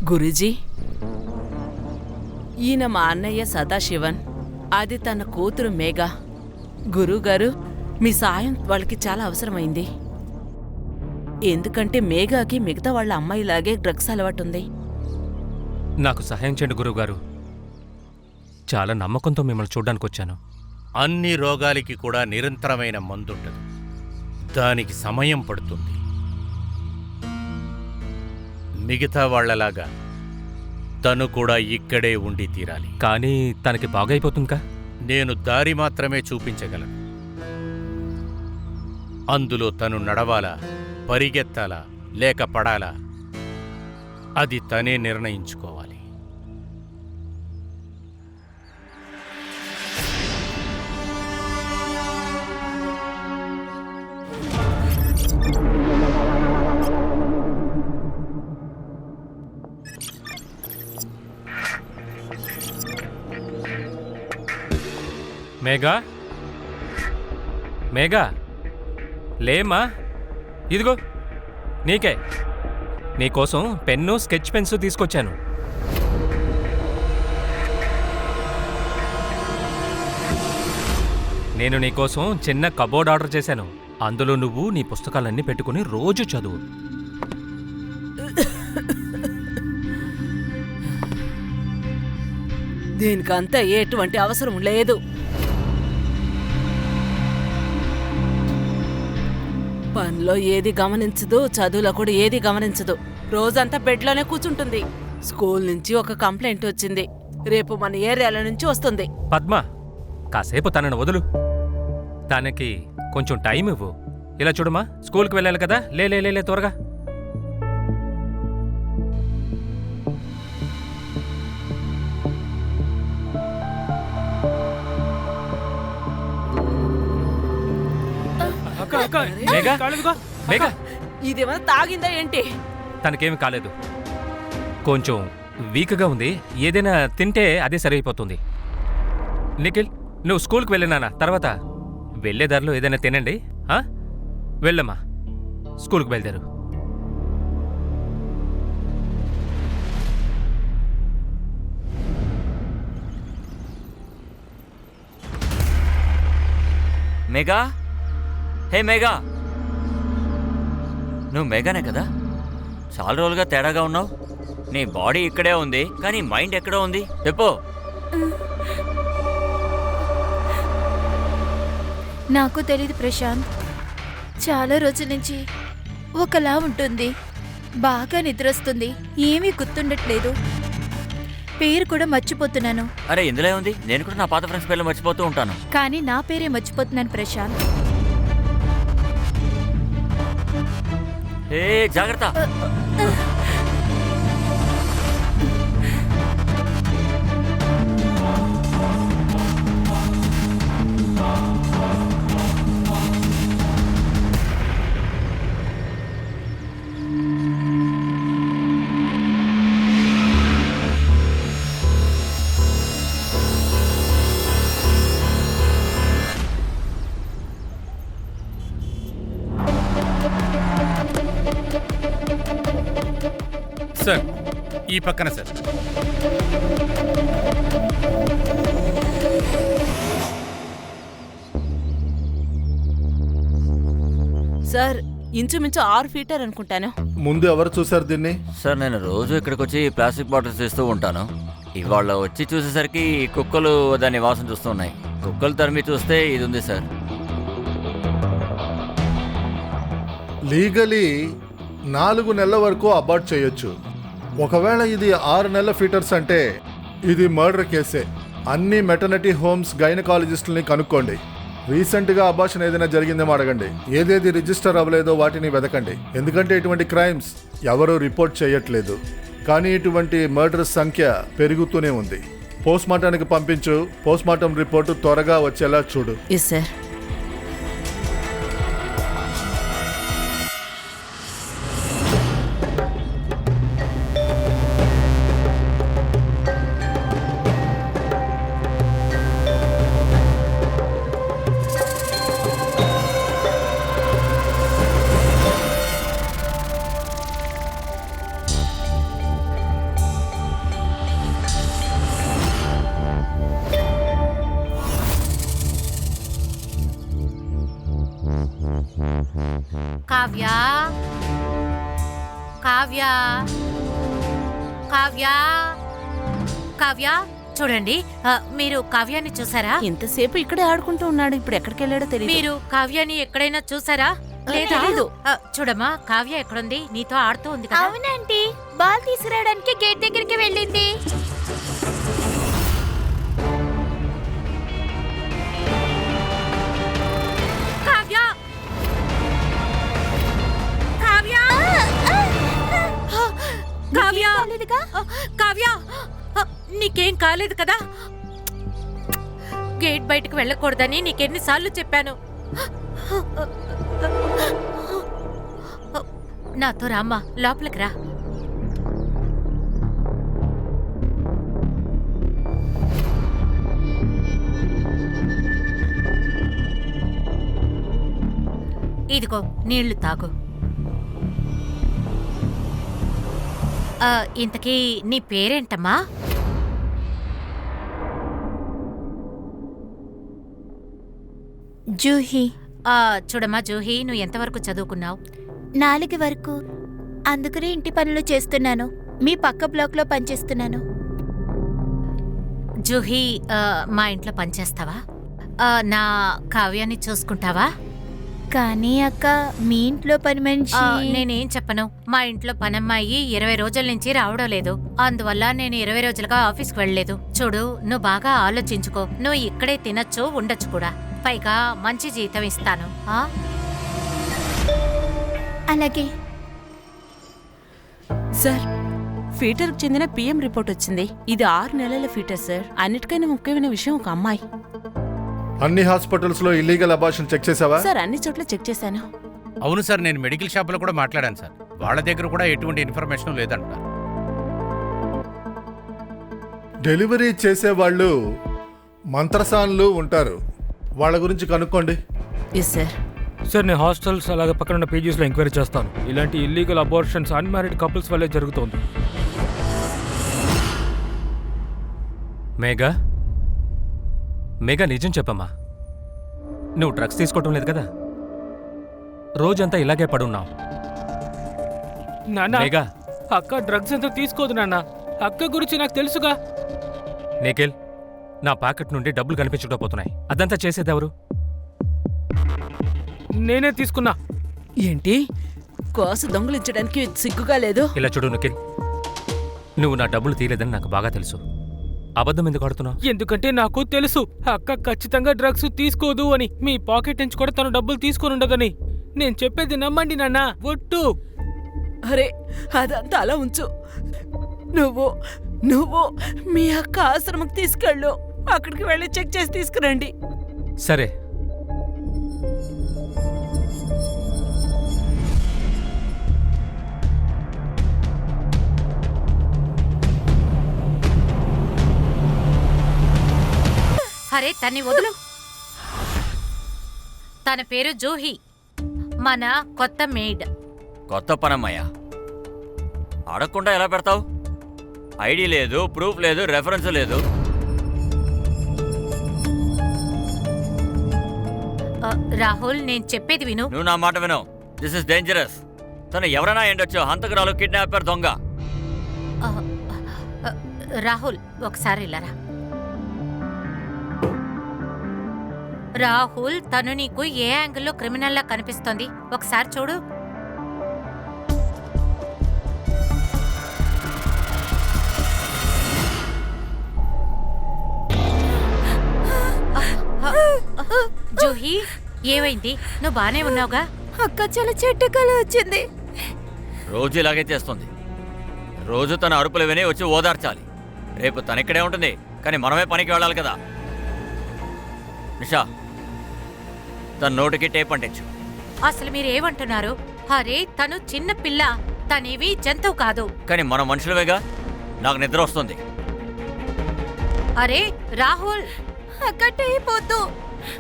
గురూజీ, ఈయన మా అన్నయ్య సదాశివన్, అది తన కూతురు మేఘ. గురువుగారు, మీ సాయం వాళ్ళకి చాలా అవసరమైంది. ఎందుకంటే మేఘాకి మిగతా వాళ్ళ అమ్మాయిలాగే డ్రగ్స్ అలవాటుంది. నాకు సహాయం చేయండి గురువుగారు. చాలా నమ్మకంతో మిమ్మల్ని చూడ్డానికి వచ్చాను. అన్ని రోగాలకి కూడా నిరంతరమైన మందుండదు, దానికి సమయం పడుతుంది. మిగతా వాళ్లలాగా తను కూడా ఇక్కడే ఉండి తీరాలి. కానీ తనకి బాగైపోతుందిగా? నేను దారి మాత్రమే చూపించగలను. అందులో తను నడవాలా, పరిగెత్తాలా, లేక పడాలా, అది తనే నిర్ణయించుకోవాలి. మేఘా, మేఘా, లేమ్మా. ఇదిగో నీకే, నీకోసం పెన్ను, స్కెచ్ పెన్స్ తీసుకొచ్చాను. నేను నీకోసం చిన్న కబోర్డ్ ఆర్డర్ చేశాను. అందులో నువ్వు నీ పుస్తకాలన్నీ పెట్టుకుని రోజు చదువు. దీనికంతా ఎటువంటి అవసరం లేదు. పనిలో ఏది గమనించదు, చదువులో కూడా ఏది గమనించదు. రోజంతా బెడ్లోనే కూర్చుంటుంది. స్కూల్ నుంచి ఒక కంప్లైంట్ వచ్చింది, రేపు మన ఏరియాల నుంచి వస్తుంది. పద్మ, కాసేపు తనను వదులు. తనకి కొంచెం టైం ఇవ్వు. ఇలా చూడమా, స్కూల్కి వెళ్ళాలి కదా, లే త్వరగా. ఇదేమన్నా తాగిందా ఏంటి? తనకేమి కాలేదు, కొంచెం వీక్గా ఉంది. ఏదైనా తింటే అదే సరైపోతుంది. నిఖిల్, నువ్వు స్కూల్కి వెళ్ళినానా, తర్వాత వెళ్ళేదారిలో ఏదైనా తినండి. వెళ్ళమ్మా, స్కూల్కి బయలుదేరు. మేఘా, హే మేఘా, నువ్వు మేఘానే కదా? చాలా రోజులుగా తేడాగా ఉన్నావు. నీ బాడీ ఇక్కడే ఉంది, కానీ మైండ్ ఎక్కడో ఉంది. చెప్పు. నాకు తెలీదు ప్రశాంత్. చాలా రోజుల నుంచి ఒకలా ఉంటుంది. బాగా నిద్రొస్తుంది, ఏమీ గుర్తుండట్లేదు. పేరు కూడా మర్చిపోతున్నాను. అరే ఇందులో ఉంది, నేను కూడా నా పాత ఫ్రెండ్స్ పేర్లు మర్చిపోతూ ఉంటాను. కానీ నా పేరే మర్చిపోతున్నాను ప్రశాంత్. ఏ జాగ్రత్త. సార్, ఈ పక్కన సార్. సార్, ఇంచుమించు 6 ఫీటర్ అనుకుంటాను. ముందు ఎవరు చూశారు దీన్ని? సార్, నేను రోజు ఇక్కడికి వచ్చి ప్లాస్టిక్ బాటిల్స్ తీస్తూ ఉంటాను. ఇవాళ వచ్చి చూసేసరికి కుక్కలు దాని వాసన చూస్తున్నాయి. కుక్కలు తరిమి చూస్తే ఇది ఉంది సార్. లీగలీ 4 నెలల వరకు అబార్ట్ చేయొచ్చు. ఒకవేళ ఇది 6 నెలల ఫీటర్స్ అంటే ఇది మర్డర్ కేసే. అన్ని మెటర్నిటీ హోమ్స్ గైనకాలజిస్టుల్ని కనుక్కోండి. రీసెంట్గా అబార్షన్ ఏదైనా జరిగిందేమో అడగండి. ఏదేది రిజిస్టర్ అవ్వలేదో వాటిని వెతకండి. ఎందుకంటే ఇటువంటి క్రైమ్స్ ఎవరూ రిపోర్ట్ చేయట్లేదు. కానీ ఇటువంటి మర్డర్స్ సంఖ్య పెరుగుతూనే ఉంది. పోస్ట్మార్టానికి పంపించు. పోస్ట్మార్టం రిపోర్టు త్వరగా వచ్చేలా చూడు. Yes sir. కావ్య కావ్య చూడండి, మీరు కావ్యాన్ని చూసారా? ఇంతసేపు ఇక్కడే ఆడుకుంటూ ఉన్నాడు, ఇప్పుడు ఎక్కడికి వెళ్ళాడో తెలియదు. మీరు కావ్యాన్ని ఎక్కడైనా చూసారా? లేదా? తెలీదు. చూడమ్మా, కావ్య ఎక్కడుంది? నీతో ఆడుతూ ఉంది కదా. అవునంటీ, బాల్ తీసుకురావడానికి గేట్ దగ్గరికి వెళ్ళింది. కావ్య కావ్య కావ్య కావ్య నీకేం కాలేదు కదా? గేట్ బయటకు వెళ్ళకూడదని నీకెన్నిసార్లు చెప్పాను. నాతో రామ్మా, లోపలికి రా. ఇదిగో నీళ్లు తాగు. ఇంతకీ నీ పేరేంటమ్మా? జూహీ. చూడమ్మా జూహీ, నువ్వు ఎంతవరకు చదువుకున్నావు? 4 వరకు. అందుకనే ఇంటి పనులు చేస్తున్నాను. మీ పక్క బ్లాక్లో పనిచేస్తున్నాను. జూహీ, మా ఇంట్లో పనిచేస్తావా? నా కావ్యాన్ని చూసుకుంటావా? కానీ అక్క, మీ ఇంట్లో పని మనిషి. నేనేం చెప్పను. మా ఇంట్లో పనమ్మాయి 20 రోజుల నుంచి రావడం లేదు. అందువల్ల నేను 20 రోజులుగా ఆఫీస్కి వెళ్ళలేదు. చూడు, నువ్వు బాగా ఆలోచించుకో. నువ్వు ఇక్కడే తినొచ్చు, ఉండొచ్చు కూడా. పైగా మంచి జీతం ఇస్తాను. అలాగే సార్, ఫీటర్కు చెందిన పిఎం రిపోర్ట్ వచ్చింది. ఇది 6 నెలల ఫీటర్ సార్. అన్నిటికైనా ముఖ్యమైన విషయం ఒక అమ్మాయి. అన్ని హాస్పిటల్స్ లో ఇల్లీగల్ అబార్షన్ చెక్ చేసావా? సార్, అన్ని చోట్ల చెక్ చేశాను. అవును సార్, నేను మెడికల్ షాప్లో కూడా మాట్లాడాను సార్. వాళ్ళ దగ్గర కూడా ఎటువంటి ఇన్ఫర్మేషన్ లేదంట. డెలివరీ చేసేవాళ్ళు మంత్రసాన్లు ఉంటారు, వాళ్ళ గురించి కనుక్కోండి. Yes sir. సార్, నేను హాస్టల్స్ అలాగే పక్కన ఉన్న పీజీస్లో ఎంక్వైరీ చేస్తాను. ఇలాంటి ఇల్లీగల్ అబార్షన్స్ అన్మ్యారీడ్ కపుల్స్ వల్లే జరుగుతోంది. మేఘా మేఘా, నిజం చెప్పమ్మా. నువ్వు డ్రగ్స్ తీసుకోవటం లేదు కదా? రోజంతా ఇలాగే పడున్నావు. నాన్న, మేఘా, అక్క డ్రగ్స్ అంతా తీసుకోదు నాన్న. అక్క గురించి నాకు తెలుసుగా. నిఖిల్, నా ప్యాకెట్ నుండి డబ్బులు కనిపించకపోతున్నాయి. అదంతా చేసేదెవరు? నేనే తీసుకున్నా. ఏంటి, కోసు దొంగలించడానికి సిగ్గుగా లేదు? ఇలా చూడు నిఖిల్, నువ్వు నా డబ్బులు తీయలేదని నాకు బాగా తెలుసు. అబద్ధం ఎందుకు ఆడుతున్నావు? ఎందుకంటే నాకు తెలుసు అక్క ఖచ్చితంగా డ్రగ్స్ తీసుకోదు అని. మీ పాకెట్ నుంచి కూడా తను డబ్బులు తీసుకొని ఉండదని. నేను చెప్పేది నమ్మండి నాన్న, ఒట్టు. అరే, అదంతా అలా ఉంచు. నువ్వు నువ్వు మీ అక్క ఆశ్రమకు తీసుకెళ్ళు. అక్కడికి వెళ్ళి చెక్ చేసి తీసుకురండి. సరే. అరే, తన్ని వదులు. తన పేరు జూహీ, మన కొత్త మెయిడ్. కొత్త పనమ్మయ్యా, అడగకుండా ఎలా పెడతావు? ఐడి లేదు, ప్రూఫ్ లేదు, రెఫరెన్స్ లేదు. రాహుల్, నేను చెప్పేది విను. నువ్వు నా మాట విను. This is dangerous. తను ఎవరైనా ఎండొచ్చు, హంతకురాలు, కిడ్నాపర్, దొంగ. రాహుల్, ఒకసారి ఇలారా. రాహుల్, తను నీకు ఏ యాంగిల్లో క్రిమినల్లా కనిపిస్తోంది ఒకసారి చూడు. జూహీ, ఏమైంది? నువ్వు బానే ఉన్నావుగా? అక్క చాలా చెడ్డ కల వచ్చింది. రోజు ఇలాగే చేస్తుంది. రోజు తన అరుపులు విని వచ్చి ఓదార్చాలి. రేపు తనిక్కడే ఉంటుంది, కానీ మనమే పనికి వెళ్ళాలి కదా. నిషా, తన నోటికి టేప్ అంటించు. అసలు మీరేమంటున్నారు? అరే, తను చిన్న పిల్ల, తనేవి జంతువు కాదు. కానీ మనం మనుషులవేగా. నాకు నిద్ర వస్తుంది. అరే రాహుల్, అక్క టేప్ వద్దు.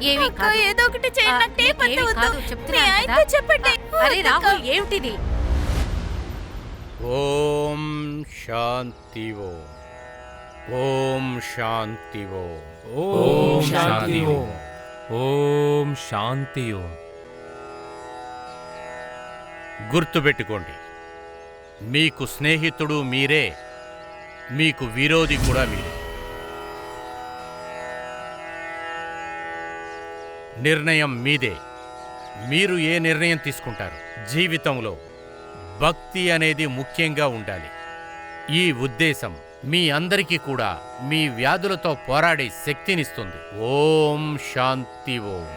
ఏవి అక్క, కాదు. ఏదో ఒకటి చేయండి, నాకు టేప్ ఏవి అంతా వద్దు. కాదు, మీ చెప్తున్నాను ఆయనతో కదా. చెప్పండి. అరే రాహుల్, ఏమిటిది? ఓం శాంతి ఓం. ఓం శాంతి ఓం. ఓం శాంతి ఓం. ఓం శాంతి ఓం. గుర్తుపెట్టుకోండి, మీకు స్నేహితుడు మీరే, మీకు విరోధి కూడా మీరే. నిర్ణయం మీదే. మీరు ఏ నిర్ణయం తీసుకుంటారు? జీవితంలో భక్తి అనేది ముఖ్యంగా ఉండాలి. ఈ ఉద్దేశం మీ అందరికీ కూడా మీ వ్యాధులతో పోరాడే శక్తినిస్తుంది. ఓం శాంతి ఓం.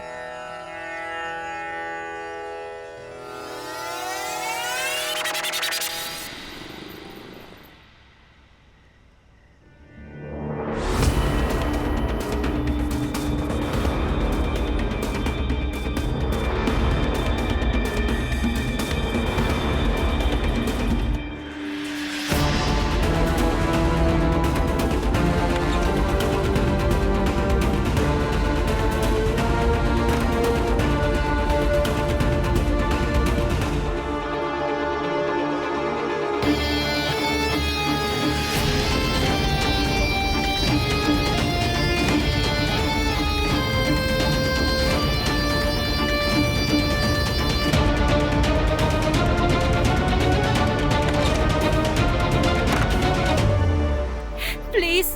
ప్లీజ్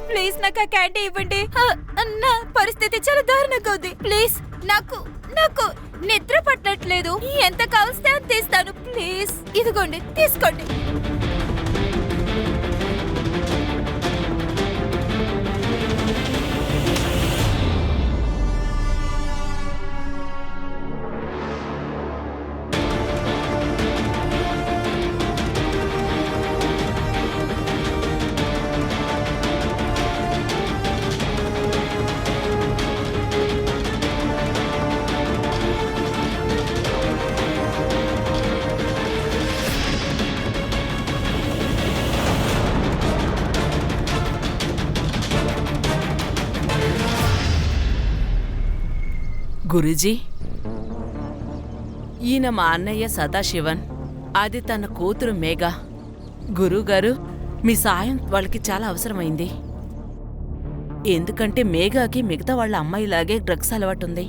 ప్లీజ్ నాకు ఆ క్యాండీ ఇవ్వండి. నా పరిస్థితి చాలా దారుణంగా ఉంది. ప్లీజ్ నాకు నాకు నిద్ర పట్టట్లేదు. ఎంత కావస్తే అంత తీస్తాను. ప్లీజ్ ఇదిగోండి, తీసుకోండి. గురూజీ, ఈయన మా అన్నయ్య సదాశివన్, అది తన కూతురు మేఘ. గురువుగారు, మీ సాయం వాళ్ళకి చాలా అవసరమైంది. ఎందుకంటే మేఘాకి మిగతా వాళ్ళ అమ్మాయిలాగే డ్రగ్స్ అలవాటుంది.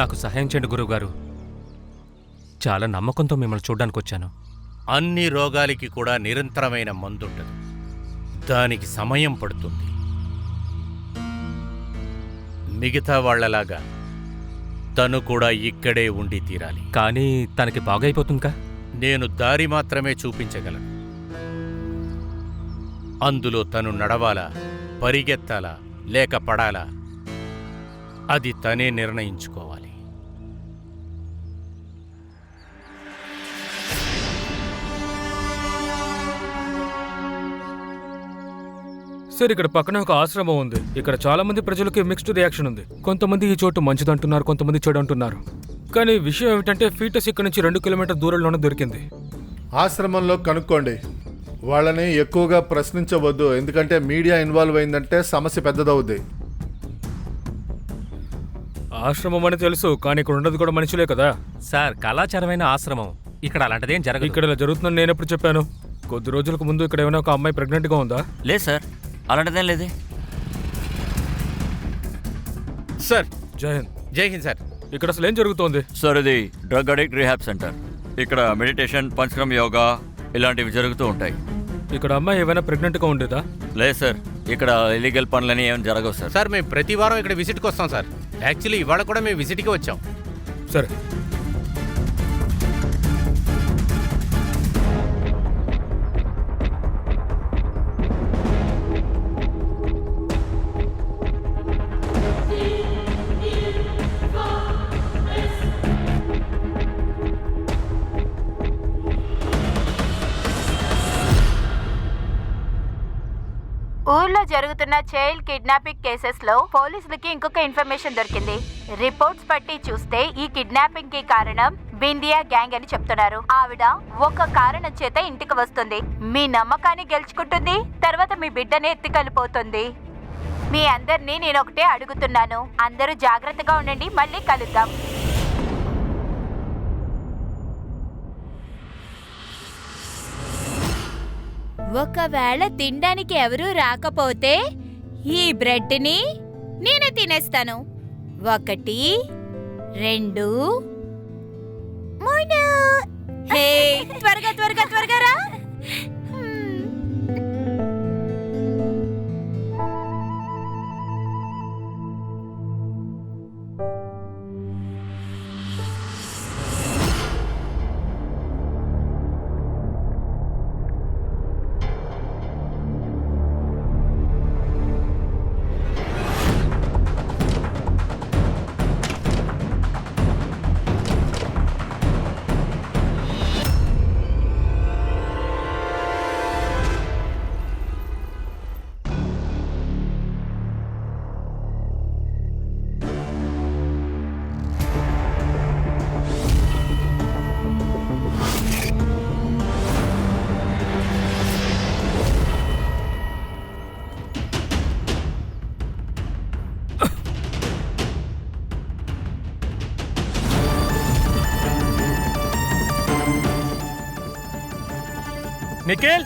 నాకు సహాయం చేయండి గురువుగారు. చాలా నమ్మకంతో మిమ్మల్ని చూడ్డానికి వచ్చాను. అన్ని రోగాలకి కూడా నిరంతరమైన మందుండదు. దానికి సమయం పడుతుంది. మిగతా వాళ్లలాగా తను కూడా ఇక్కడే ఉండి తీరాలి. కానీ తనకి బాగైపోతుందిగా? నేను దారి మాత్రమే చూపించగలను. అందులో తను నడవాలా, పరిగెత్తాలా, లేక పడాలా, అది తనే నిర్ణయించుకోవాలి. సార్, ఇక్కడ పక్కన ఒక ఆశ్రమం ఉంది. ఇక్కడ చాలా మంది ప్రజలకి మిక్స్డ్ రియాక్షన్ ఉంది. కొంతమంది ఈ చోటు మంచిదంటున్నారు, కొంతమంది చెడు అంటున్నారు. కానీ విషయం ఏమిటంటే ఫీటస్ ఇక్కడ నుంచి 2 కిలోమీటర్ దూరంలోనే దొరికింది. ఆశ్రమంలో కనుక్కోండి. వాళ్ళని ఎక్కువగా ప్రశ్నించవద్దు, ఎందుకంటే మీడియా ఇన్వాల్వ్ అయిందంటే సమస్య పెద్దదవుద్ది. ఆశ్రమం అని తెలుసు, కానీ ఇక్కడ ఉండదు కూడా మనుషులే కదా. సార్, కళాచారమైన ఆశ్రమం. ఇక్కడ అలాంటిదేం జరగదు. ఇక్కడ ఇలా జరుగుతుందని నేను ఎప్పుడు చెప్పాను? కొద్ది రోజులకు ముందు ఇక్కడ ఏమైనా ఒక అమ్మాయి ప్రెగ్నెంట్గా ఉందా? లేదు సార్, అలాంటిదేం లేదే. సార్, జై హింద్. జై హింద్ సార్. ఇక్కడ అసలు ఏం జరుగుతోంది? సార్, ఇది డ్రగ్ అడిక్ట్ రీహాబ్ సెంటర్. ఇక్కడ మెడిటేషన్, పంచక్రమ యోగా ఇలాంటివి జరుగుతూ ఉంటాయి. ఇక్కడ అమ్మాయి ఏమైనా ప్రెగ్నెంట్గా ఉండేదా? లేదు సార్, ఇక్కడ ఇల్లీగల్ పనులని ఏమైనా జరగవు సార్. సార్, మేము ప్రతి వారం ఇక్కడ విజిట్కి వస్తాం సార్. యాక్చువల్లీ ఇవాళ కూడా మేము విజిట్కి వచ్చాం. సరే. ఊర్లో జరుగుతున్న చైల్డ్ కిడ్నాపింగ్ కేసెస్ లో పోలీసులకి ఇంకొక ఇన్ఫర్మేషన్ దొరికింది. రిపోర్ట్స్ బట్టి చూస్తే ఈ కిడ్నాపింగ్ కి కారణం బిందియా గ్యాంగ్ అని చెప్తున్నారు. ఆవిడ ఒక కారణం చేత ఇంటికి వస్తుంది, మీ నమ్మకాన్ని గెలుచుకుంటుంది, తర్వాత మీ బిడ్డని ఎత్తికెళ్ళిపోతుంది. మీ అందరినీ నేను ఒకటే అడుగుతున్నాను, అందరూ జాగ్రత్తగా ఉండండి. మళ్ళీ కలుద్దాం. ఒకవేళ తినడానికి ఎవరూ రాకపోతే ఈ బ్రెడ్ని నేనే తినేస్తాను. 1 2 3 హే త్వరగా త్వరగా త్వరగా రా. నిఖిల్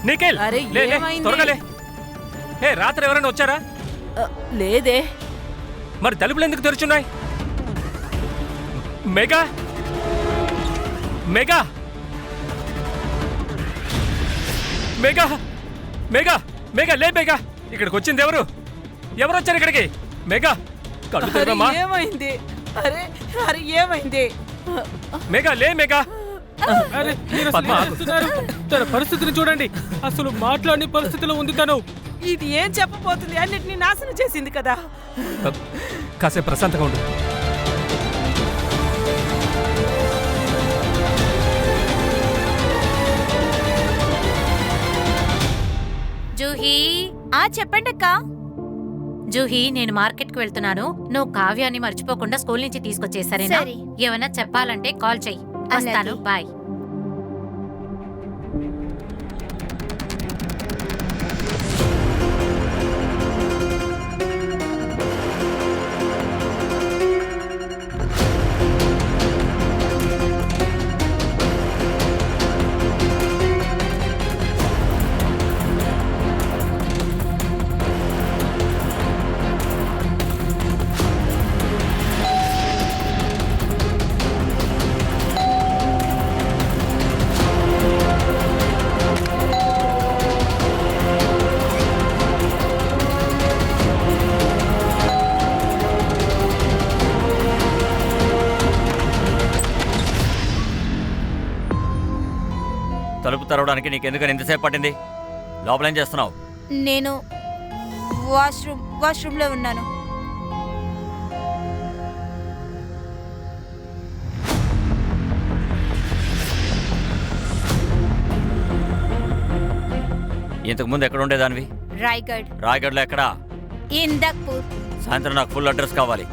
నిఖిల్ అరే, లే, లే, ఏమైంది? త్వరగా లే. ఏ రాత్రి ఎవరైనా వచ్చారా? లేదే. మరి తలుపులు ఎందుకు తెరుచున్నాయి? Mega mega mega mega mega లే మెగా, ఇక్కడికి వచ్చింది ఎవరు? ఎవరు వచ్చారు ఇక్కడికి? మెగా కళ్ళు అరే, తెరవమ్మా. ఏమైంది? అరే అరే ఏమైంది? మెగా లే మెగా. అరే మీరు అసలు పద్మ, ఏం ఆగు. చేస్తున్నారు? తన పరిస్థితిని చూడండి, అసలు మాట్లాడని పరిస్థితిలో ఉంది తను. ఇది ఏం చెప్పబోతుంది? అన్నిటినీ నాశనం చేసింది కదా. కాసేపు ప్రశాంతంగా ఉండు. జూహీ, చెప్పండి అక్క. జూహీ, నేను మార్కెట్కి వెళ్తున్నాను. నువ్వు కావ్యాన్ని మర్చిపోకుండా స్కూల్ నుంచి తీసుకొచ్చేసరేనా? సరే. ఏమైనా చెప్పాలంటే కాల్ చెయ్యి. వస్తాను, అలాగే. బాయ్. తలుపు తెరవడానికి నీకు ఎందుకని ఎంతసేపు పట్టింది? లోపల ఏం చేస్తున్నావు? నేను వాష్రూమ్లో ఉన్నాను. ఇంతకు ముందు ఎక్కడ ఉండేదానివి? రాయ్గఢ్, రాయగఢ్లో ఎక్కడా? ఇందక్పూర్. సాయంత్రం నాకు ఫుల్ అడ్రస్ కావాలి.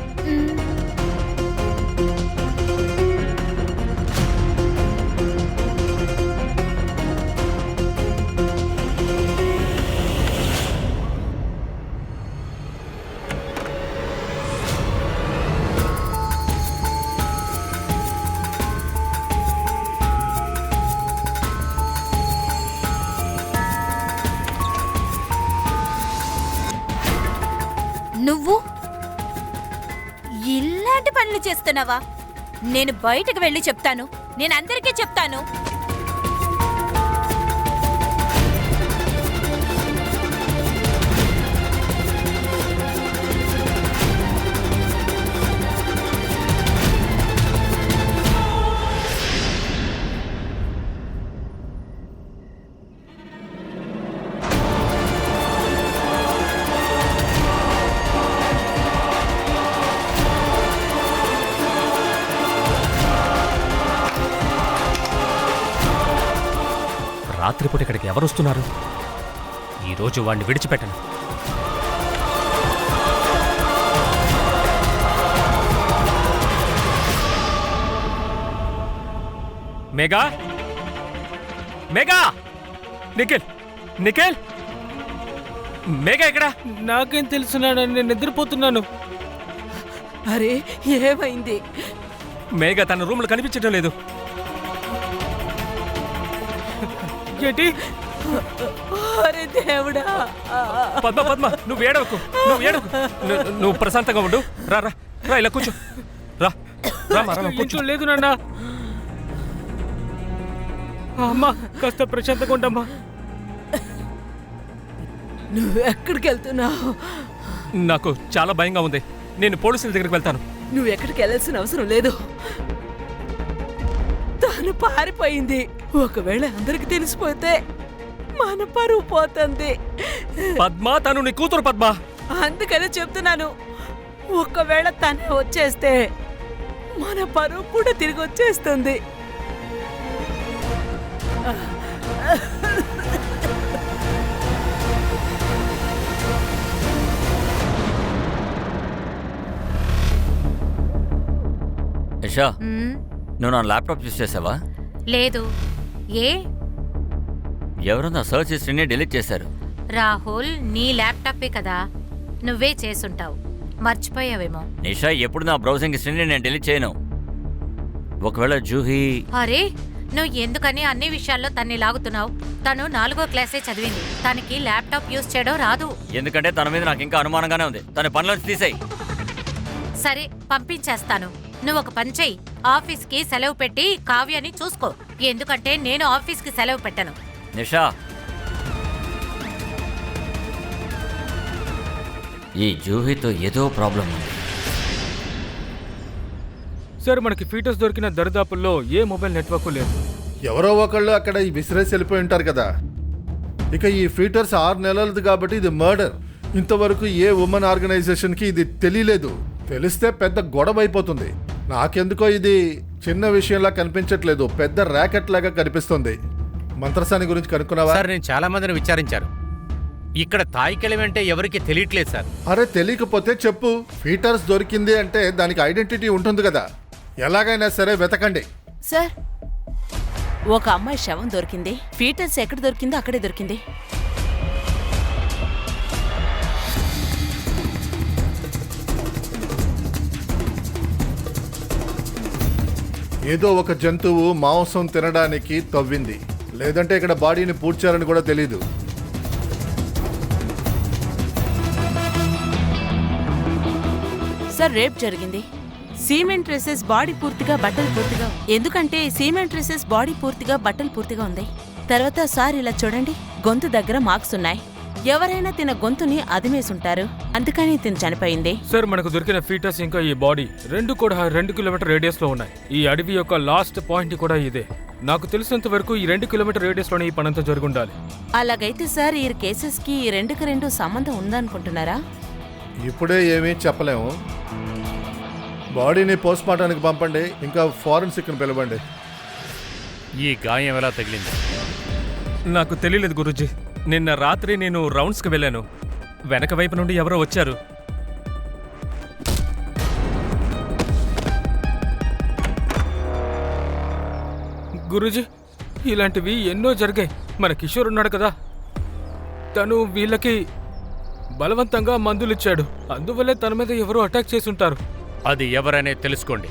నువ్వు ఇలాంటి పనులు చేస్తున్నావా? నేను బయటకు వెళ్ళి చెప్తాను. నేను అందరికీ చెప్తాను. రాత్రిపూట ఇక్కడికి ఎవరు వస్తున్నారు? ఈరోజు వాడిని విడిచిపెట్టను. Mega mega Nikhil Nikhil mega ఇక్కడ. నాకేం తెలుసున్నాడు, నేను నిద్రపోతున్నాను. అరే ఏమైంది? మేఘ తన రూమ్లో కనిపించడం లేదు. ఏంటి? అరే దేవుడా. పద్మ పద్మ నువ్వు ఏడవకు, నువ్వు ఏడవకు. నువ్వు ప్రశాంతంగా ఉండు. రా రా రా, ఇలా కూర్చో. రా రామా రామా కూర్చో. ఇంట్లో లేదు నాన్న. అమ్మా కాస్త ప్రశాంతంగా ఉండమ్మా. నువ్వు ఎక్కడికి వెళ్తున్నావు? నాకు చాలా భయంగా ఉంది. నేను పోలీసుల దగ్గరికి వెళ్తాను. నువ్వు ఎక్కడికి వెళ్ళాల్సిన అవసరం లేదు. తను పారిపోయింది. ఒకవేళ అందరికి తెలిసిపోతే మన పరువు పోతుంది. పద్మా, తను నీ కూతురు పద్మా. అందుకనే చెప్తున్నాను, ఒకవేళ తనే వచ్చేస్తే మన పరువు కూడా తిరిగి వచ్చేస్తుంది. ఇషా, మ్మ్, నువ్వు నా ల్యాప్టాప్ యూస్ చేసావా? లేదు. ఏ ఎవరో నా సర్చ్ హిస్టరీని డిలీట్ చేశారు. రాహుల్, నీ ల్యాప్టాపే కదా, నువ్వే చేసుంటావు. మర్చిపోయావేమో. నిషా, ఎప్పుడు నా బ్రౌజింగ్ హిస్టరీని నేను డిలీట్ చేయను. ఒకవేళ జూహీ అరే, నువ్వు ఎందుకని అన్ని విషయాల్లో తన్ని లాగుతున్నావు? తను 4వ క్లాసే చదివింది. తనకి ల్యాప్టాప్ యూజ్ చేయడం రాదు. ఎందుకంటే తన మీద నాకు ఇంకా అనుమానంగానే ఉంది. తన పనిలోంచి తీసేయి. సరే, పంపించేస్తాను. నువ్వు ఒక పని చెయ్యి, ఆఫీస్కి సెలవు పెట్టి కావ్యాన్ని చూసుకో. ఎందుకంటే నేను ఆఫీస్కి సెలవు పెట్టను. నిషా, ఈ జూహీతో ఏదో ప్రాబ్లం ఉంది. సార్, మనకి ఫీటర్స్ దొరికిన దరిదాపుల్లో ఏ మొబైల్ నెట్వర్క్ లేదు. ఎవరో ఒకళ్ళు అక్కడ ఈ విసిరేసి వెళ్ళిపోయి ఉంటారు కదా. ఇక ఈ ఫీటర్స్ 6 నెలలది కాబట్టి ఇది మర్డర్. ఇంతవరకు ఏ ఉమెన్ ఆర్గనైజేషన్కి ఇది తెలియలేదు. తెలిస్తే పెద్ద గొడవ అయిపోతుంది. నాకెందుకో ఇది చిన్న విషయంలా కనిపించట్లేదు, పెద్ద ర్యాకెట్ లాగా కనిపిస్తుంది. మంత్రసాని గురించి కనుక్కున్నావా? సార్, నేను చాలా మందిని విచారించారు. ఇక్కడ తాయికెళ్ళం అంటే ఎవరికి తెలియట్లేదు సార్. అరే, తెలియకపోతే చెప్పు. ఫీటర్స్ దొరికింది అంటే దానికి ఐడెంటిటీ ఉంటుంది కదా. ఎలాగైనా సరే వెతకండి. సార్, ఒక అమ్మాయి శవం దొరికింది. ఫీటర్స్ ఎక్కడ దొరికిందో అక్కడే దొరికింది. ఏదో ఒక జంతువు మాంసం తినడానికి తవ్వింది, లేదంటే ఇక్కడ బాడీని పూడ్చారని కూడా తెలీదు. సార్, రేప్ జరిగింది. సిమెంట్ డ్రెస్సెస్ బాడీ పూర్తిగా బట్టలు పూర్తిగా. ఎందుకంటే సిమెంట్ డ్రెస్సెస్ బాడీ పూర్తిగా బట్టలు పూర్తిగా ఉంది. తర్వాత సార్ ఇలా చూడండి, గొంతు దగ్గర మార్క్స్ ఉన్నాయి. ఎవరైనా తిన గొంతుని అదిమేసుంటారు, అందుకని తిని చనిపోయింది. సార్, మనకు దొరికిన ఫీటర్స్ ఇంకా ఈ బాడీ రెండు కూడా 2 కిలోమీటర్ రేడియస్ లో ఉన్నాయి. ఈ అడవి యొక్క లాస్ట్ పాయింట్ కూడా ఇదే. నాకు తెలిసినంత వరకు ఈ 2 కిలోమీటర్ రేడియస్ లోనే ఈ పనంతా జరుగుండాలి. అలాగైతే సార్, ఈ కేసెస్ కి 2కి 2 సంబంధం ఉందనుకుంటున్నారా? ఇప్పుడే ఏమీ చెప్పలేము. బాడీని పోస్ట్ మార్టానికి పంపండి, ఇంకా ఫారెన్సిక్ని పిలవండి. ఈ గాయం ఎలా తగిలింది? నాకు తెలియలేదు గురూజీ. నిన్న రాత్రి నేను రౌండ్స్కి వెళ్ళాను. వెనక వైపు నుండి ఎవరో వచ్చారు. గురూజీ, ఇలాంటివి ఎన్నో జరిగాయి. మన కిషోర్ ఉన్నాడు కదా, తను వీళ్ళకి బలవంతంగా మందులిచ్చాడు. అందువల్లే తన మీద ఎవరో అటాక్ చేసి ఉంటారు. అది ఎవరనే తెలుసుకోండి.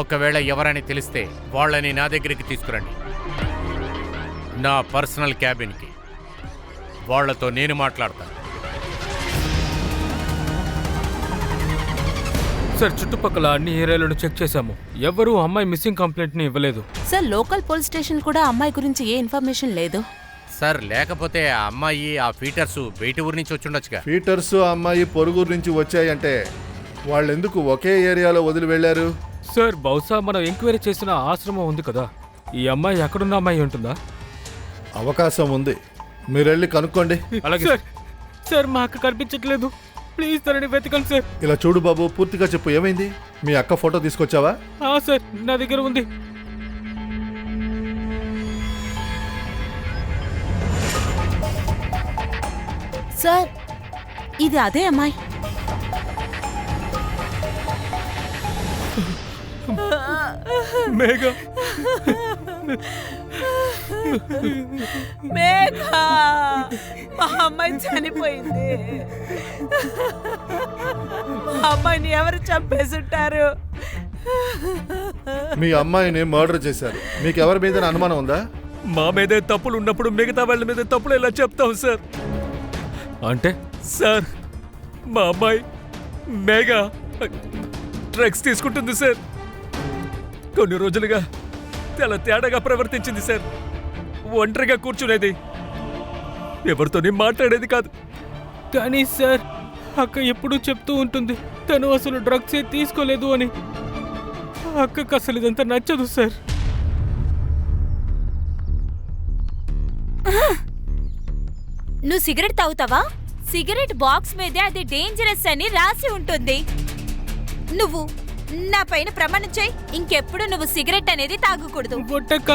ఒకవేళ ఎవరని తెలిస్తే వాళ్ళని నా దగ్గరికి తీసుకురండి, నా పర్సనల్ క్యాబిన్కి. వాళ్లతో నేను మాట్లాడతాను. సార్, చుట్టుపక్కల అన్ని ఏరియాలను చెక్ చేశాము. ఎవరూ అమ్మాయి మిస్సింగ్ కంప్లైంట్ని ఇవ్వలేదు. సార్, లోకల్ పోలీస్ స్టేషన్ కూడా అమ్మాయి గురించి ఏ ఇన్ఫర్మేషన్ లేదు. సార్, లేకపోతే ఆ అమ్మాయి ఆ ఫీటర్స్ బయట ఊరి నుంచి వచ్చి ఉండొచ్చుగా. ఫీటర్స్ అమ్మాయి పొరుగురు నుంచి వచ్చాయంటే వాళ్ళు ఎందుకు ఒకే ఏరియాలో వదిలి వెళ్ళారు? సార్, బహుశా మనం ఎంక్వైరీ చేసిన ఆశ్రమం ఉంది కదా, ఈ అమ్మాయి ఎక్కడున్న అమ్మాయి ఉంటుందా? అవకాశం ఉంది, మీరు వెళ్ళి కనుక్కోండి. అలాగే సార్, మా అక్క కనిపించట్లేదు. ప్లీజ్ తనని వెతకండి సార్. ఇలా చూడు బాబు, పూర్తిగా చెప్పు, ఏమైంది? మీ అక్క ఫోటో తీసుకొచ్చావా? సార్, నా దగ్గర ఉంది. సార్, ఇది అదే అమ్మాయి. మేఘా, మేఘా, మా అమ్మాయి చనిపోయింది. మా అమ్మాయిని ఎవరు చంపేసుంటారు? మీ అమ్మాయిని మర్డర్ చేశారు. మీకు ఎవరి మీద అనుమానం ఉందా? మా మీదే తప్పులు ఉన్నప్పుడు మిగతా వాళ్ళ మీద తప్పులు ఎలా చెప్తాం సార్? అంటే సార్, మా అమ్మాయి మేఘా డ్రగ్స్ తీసుకుంటుంది సార్. కొన్ని రోజులుగా చాలా తేడాగా ప్రవర్తించింది సార్. ఒంటరిగా కూర్చునేది, ఎవరితోనే మాట్లాడేది కాదు. కానీ సార్, అక్క ఎప్పుడూ చెప్తూ ఉంటుంది తను అసలు డ్రగ్సే తీసుకోలేదు అని. అక్కకు అసలు ఇదంతా నచ్చదు సార్. నువ్వు సిగరెట్ తాగుతావా? సిగరెట్ బాక్స్ మీదే అది డేంజరస్ అని రాసి ఉంటుంది. నువ్వు నా పైన ప్రమాణం చేయి, ఇంకెప్పుడు నువ్వు సిగరెట్ అనేది తాగకూడదు. ఒట్టక్క,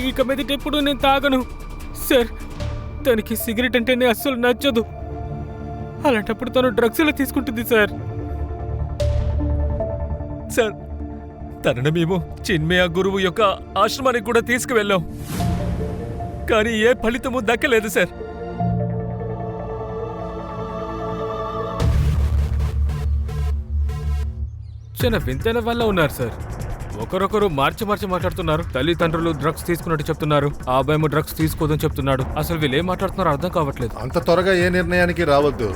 ఇక మీదట ఎప్పుడు నేను తాగను సార్. తనకి సిగరెట్ అంటేనే అస్సలు నచ్చదు. అలాంటప్పుడు తను డ్రగ్స్ ఎలా తీసుకుంటుంది సార్? సార్, తనను మేము చిన్మయ గురువు యొక్క ఆశ్రమానికి కూడా తీసుకువెళ్ళాం, కానీ ఏ ఫలితము దక్కలేదు సార్. చిన్న వింతల వల్ల ఉన్నారు సార్. ఒకరొకరు మార్చి మాట్లాడుతున్నారు. తల్లిదండ్రులు డ్రగ్స్ తీసుకున్నట్టు చెప్తున్నారు, ఆ అబ్బాయి డ్రగ్స్ తీసుకోదని చెప్తున్నాడు. అసలు వీళ్ళు ఏం మాట్లాడుతున్నారో అర్థం కావట్లేదు. అంత త్వరగా ఏ నిర్ణయానికి రావద్దు.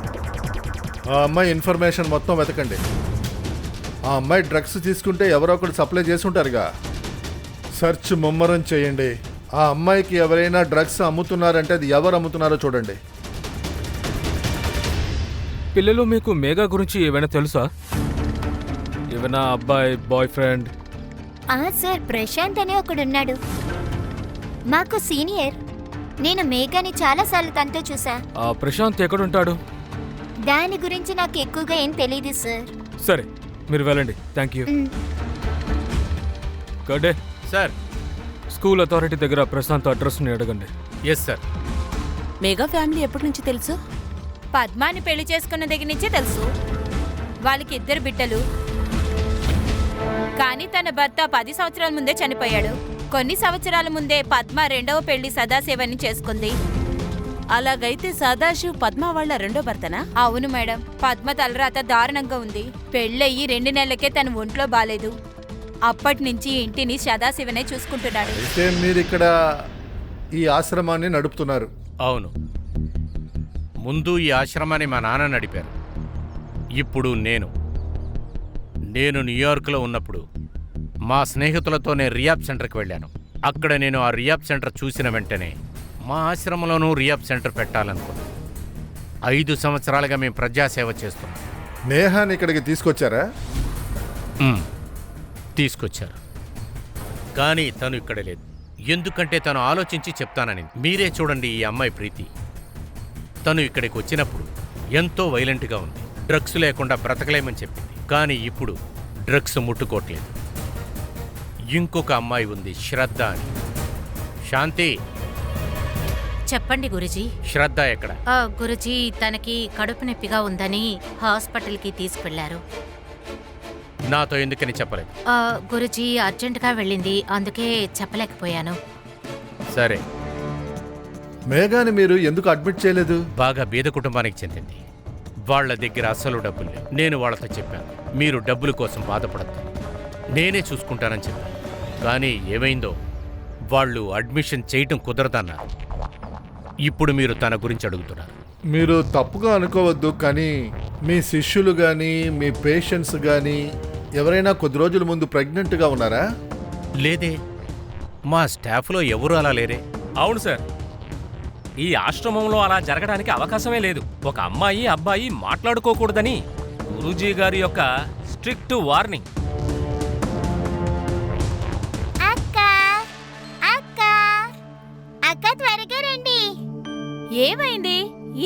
ఆ అమ్మాయి ఇన్ఫర్మేషన్ మొత్తం వెతకండి. ఆ అమ్మాయి డ్రగ్స్ తీసుకుంటే ఎవరో ఒకరు సప్లై చేసి ఉంటారుగా. సెర్చ్ ముమ్మరం చేయండి. ఆ అమ్మాయికి ఎవరైనా డ్రగ్స్ అమ్ముతున్నారంటే అది ఎవరు అమ్ముతున్నారో చూడండి. పిల్లలు, మీకు మేఘా గురించి ఏమైనా తెలుసా? ఏమైనా అబ్బాయి బాయ్ ఫ్రెండ్? సార్, ప్రశాంత్ అని ఒకడున్నాడు, మాకు సీనియర్. నేను మేఘాని చాలాసార్లు తనతో చూసా. ఆ ప్రశాంత్ ఎక్కడుంటాడు? దాని గురించి నాకు ఎక్కువగా ఏం తెలీదు సార్. సరే, మీరు వెళ్ళండి. Thank you. గడ్డే సార్. స్కూల్ అథారిటీ దగ్గర ప్రశాంత్ అడ్రస్ని అడగండి. Yes sir. మేఘా ఫ్యామిలీ ఎప్పటి నుంచి తెలుసు? పద్మాని పెళ్లి చేసుకున్న దగ్గర నుంచే తెలుసు. వాళ్ళకి 2 బిడ్డలు, కానీ తన భర్త 10 సంవత్సరాల ముందే చనిపోయాడు. కొన్ని సంవత్సరాల ముందే పద్మ 2వ పెళ్లి సదాశివని చేసుకుంది. అలాగైతే సదాశివ్ పద్మ వాళ్ళ 2వ భర్తనా? అవును మేడం. పద్మ తలరాత దారుణంగా ఉంది. పెళ్ళయ్యి 2 నెలలకే తన ఒంట్లో బాలేదు. అప్పటి నుంచి ఇంటిని సదాశివనే చూసుకుంటున్నాడు. అయితే మీరు ఇక్కడ ఈ ఆశ్రమాన్ని నడుపుతున్నారు? అవును. ముందు ఈ ఆశ్రమాన్ని మా నాన్న నడిపారు. ఇప్పుడు నేను న్యూయార్క్లో ఉన్నప్పుడు మా స్నేహితులతో నేను రియాబ్ సెంటర్కి వెళ్ళాను. అక్కడ నేను ఆ రియాబ్ సెంటర్ చూసిన వెంటనే మా ఆశ్రమంలోనూ రియాబ్ సెంటర్ పెట్టాలనుకున్నాను. 5 సంవత్సరాలుగా మేము ప్రజాసేవ చేస్తున్నాం. నేహాని ఇక్కడికి తీసుకొచ్చారా? తీసుకొచ్చారు, కానీ తను ఇక్కడ లేదు. ఎందుకంటే తను ఆలోచించి చెప్తానని. మీరే చూడండి ఈ అమ్మాయి ప్రీతి. తను ఇక్కడికి వచ్చినప్పుడు ఎంతో వైలెంట్గా ఉంది. డ్రగ్స్ లేకుండా బ్రతకలేమని చెప్పింది, కానీ ఇప్పుడు డ్రగ్స్ ముట్టుకోవట్లేదు. ఇంకొక అమ్మాయి ఉంది, శ్రద్ధ అని. శాంతి, చెప్పండి గురుజీ. శ్రద్ధ ఎక్కడ? గురుజీ, తనకి కడుపు నొప్పిగా ఉందని హాస్పిటల్కి తీసుకెళ్లారు. నాతో ఎందుకని చెప్పలేదు? గురుజీ, అర్జెంటుగా వెళ్ళింది, అందుకే చెప్పలేకపోయాను. సరే. మేఘాని మీరు ఎందుకు అడ్మిట్ చేయలేదు? బాగా బీద కుటుంబానికి చెందింది. వాళ్ళ దగ్గర అస్సలు డబ్బులు లేవు. నేను వాళ్ళతో చెప్పాను, మీరు డబ్బుల కోసం బాధపడద్దు, నేనే చూసుకుంటానని చెప్పాను. కానీ ఏమైందో, వాళ్ళు అడ్మిషన్ చేయటం కుదరదన్నారు. ఇప్పుడు మీరు తన గురించి అడుగుతున్నారు. మీరు తప్పుగా అనుకోవద్దు, కానీ మీ శిష్యులు కానీ మీ పేషెంట్స్ కానీ ఎవరైనా కొద్ది రోజుల ముందు ప్రెగ్నెంట్గా ఉన్నారా? లేదే, మా స్టాఫ్లో ఎవరు అలా లేరే. అవును సార్, ఈ ఆశ్రమంలో అలా జరగడానికి అవకాశమే లేదు. ఒక అమ్మాయి అబ్బాయి మాట్లాడుకోకూడదని గురూజీ గారి యొక్క స్ట్రిక్ట్ వార్నింగ్. అక్క త్వరగా రండి. ఏమైంది?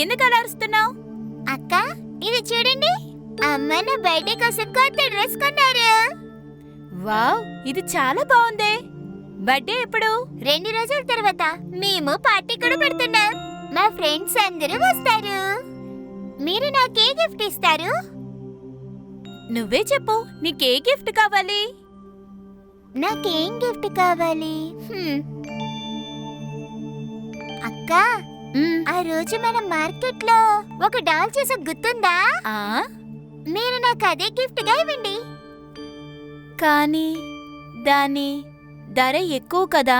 ఎందుకు అలా అరుస్తున్నావు? అక్క, ఇది చూడండి, అమ్మ నా బర్త్డే కోసం కొత్త డ్రెస్ కొన్నారు. వావ్, ఇది చాలా బాగుంది. బర్త్డే ఎప్పుడు? 2 రోజుల తర్వాత. మేము పార్టీ కూడా పెడుతున్నాం. మా ఫ్రెండ్స్ అందరూ వస్తారు. మీరు నాకే గిఫ్ట్ ఇస్తారు? నువ్వే చెప్పు, నీకే గిఫ్ట్ కావాలి? నాకేం గిఫ్ట్ కావాలి? అక్క, ఆ రోజు మన మార్కెట్ లో ఒక డాల్ చేసే గుర్తుందా? మీరు నాకు అదే గిఫ్ట్ గా ఇవ్వండి. కానీ దాని ధర ఎక్కువ కదా.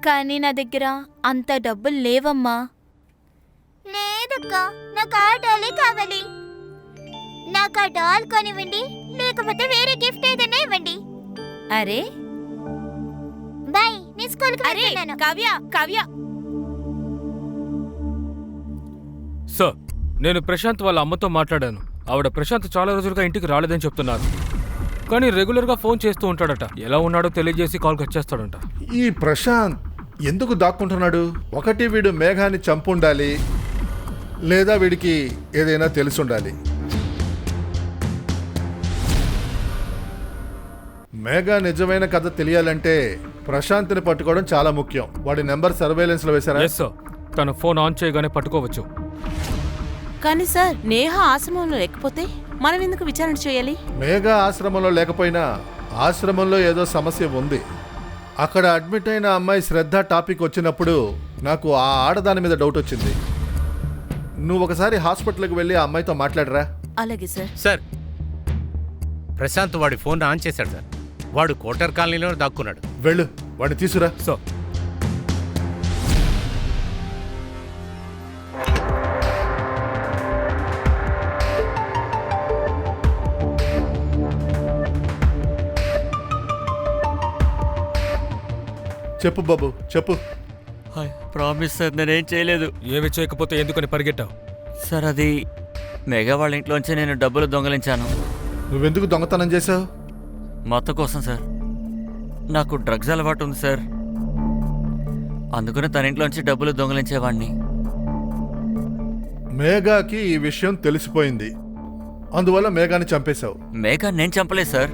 కానీ నా దగ్గర అంత డబ్బులు లేవమ్మా. లేదక్క, నాకు ఆ డాలే కావాలి. నాకు ఆ డాల్ కొనివ్వండి, లేకపోతే వేరే గిఫ్ట్ ఏదైనా ఇవ్వండి. అరే, బాయ్ నేను స్కూల్కి అరే వెళ్తున్నాను. కావ్య కావ్య సార్ నేను ప్రశాంత్ వాళ్ళ అమ్మతో మాట్లాడాను. ఆవిడ ప్రశాంత్ చాలా రోజులుగా ఇంటికి రాలేదని చెప్తున్నారు. కానీ రెగ్యులర్గా ఫోన్ చేస్తూ ఉంటాడట. ఎలా ఉన్నాడో తెలియజేసి కాల్ కట్ చేస్తాడంట. ఈ ప్రశాంత్ ఎందుకు దాక్కుంటున్నాడు? ఒకటి వీడు మేఘాన్ని చంపుండాలి, లేదా వీడికి ఏదైనా తెలిసుండాలి. మేఘా నిజమైన కథ తెలియాలంటే ప్రశాంత్ని పట్టుకోవడం చాలా ముఖ్యం. వాడి నెంబర్ సర్వేలెన్స్లో వేశారా? ఎస్ సార్, తన ఫోన్ ఆన్ చేయగానే పట్టుకోవచ్చు. కానీ సార్ నేహ ఆశ్రమంలో లేకపోతే మనం ఎందుకు విచారణ చేయాలి? మేఘా ఆశ్రమంలో లేకపోయినా ఆశ్రమంలో ఏదో సమస్య ఉంది. అక్కడ అడ్మిట్ అయిన అమ్మాయి శ్రద్ధ టాపిక్ వచ్చినప్పుడు నాకు ఆ ఆడదాని మీద డౌట్ వచ్చింది. నువ్వు ఒకసారి హాస్పిటల్కి వెళ్ళి ఆ అమ్మాయితో మాట్లాడరా? అలాగే సార్. సార్, ప్రశాంత్ వాడి ఫోన్ ఆన్ చేశాడు సార్. వాడు కోటర్ కాలనీలో దాక్కున్నాడు. వెళ్ళు, వాడిని తీసురా. సో చెప్పు బాబు, చెప్పు. ప్రామిస్ సార్, నేనేం చేయలేదు. ఏమి చేయకపోతే ఎందుకని పరిగెట్టావు? సార్ అది మెగా వాళ్ళ ఇంట్లోంచి నేను డబ్బులు దొంగలించాను. నువ్వెందుకు దొంగతనం చేశావు? మొత్తం కోసం సార్. నాకు డ్రగ్స్ అలవాటు ఉంది సార్, అందుకని తన ఇంట్లోంచి డబ్బులు దొంగలించేవాడిని. మేఘాకి ఈ విషయం తెలిసిపోయింది, అందువల్ల మేఘాని చంపేశావు. మేఘా నేను చంపలేదు సార్.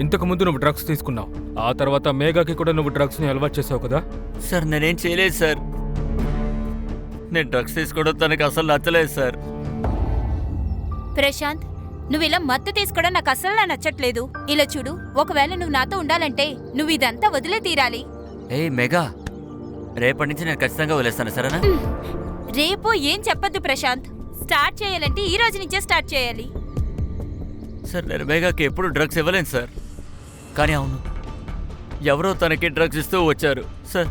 ఇంతకు ముందు నువ్వు డ్రగ్స్ తీసుకున్నావు, ఆ తర్వాత మేఘాకి కూడా నువ్వు డ్రగ్స్ని అలవాటు చేసావు కదా? సార్ నేనేం చేయలేదు సార్. నేను డ్రగ్స్ తీసుకోవడం తనకి అసలు నచ్చలేదు సార్. ప్రశాంత్, నువ్వు ఇలా మత్తు తీసుకోవడం నాకు అసలు నచ్చట్లేదు. ఇలా చూడు, ఒకవేళ నువ్వు నాతో ఉండాలంటే నువ్వు ఇదంతా వదిలే తీరాలి. ఏయ్ మెగా, రేపటి నుంచి నేను ఖచ్చితంగా వదిలేస్తాను సరేనా? రేపు ఏం చెప్పొద్దు ప్రశాంత్. స్టార్ట్ చేయాలంటే ఈ రోజు నుంచే స్టార్ట్ చేయాలి. సార్ నేను మేఘాకి ఎప్పుడు డ్రగ్స్ ఇవ్వలేను సార్. కానీ అవును, ఎవరో తనకి డ్రగ్స్ ఇస్తూ వచ్చారు సార్.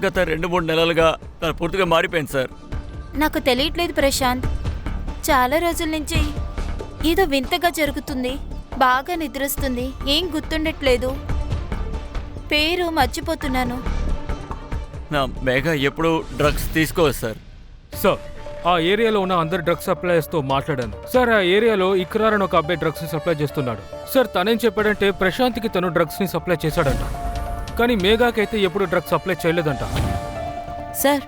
గత 2-3 నెలలుగా తను పూర్తిగా మారిపోయింది సార్. నాకు తెలియట్లేదు ప్రశాంత్, చాలా రోజుల నుంచి ఏదో వింతగా జరుగుతుంది. బాగా నిద్రొస్తుంది, ఏం గుర్తుండట్లేదు, పేరు మర్చిపోతున్నాను. నా మేఘా ఎప్పుడు డ్రగ్స్ తీసుకోవచ్చు సార్. సార్ ఆ ఏరియాలో ఉన్న అందరు డ్రగ్స్ సప్లయర్స్తో మాట్లాడాను సార్. ఆ ఏరియాలో ఇక్రార్ అని ఒక అబ్బాయి డ్రగ్స్ని సప్లై చేస్తున్నాడు సార్. తనేం చెప్పాడంటే ప్రశాంత్కి తను డ్రగ్స్ని సప్లై చేశాడంట, కానీ మేఘాకైతే ఎప్పుడు డ్రగ్స్ సప్లై చేయలేదంట. సార్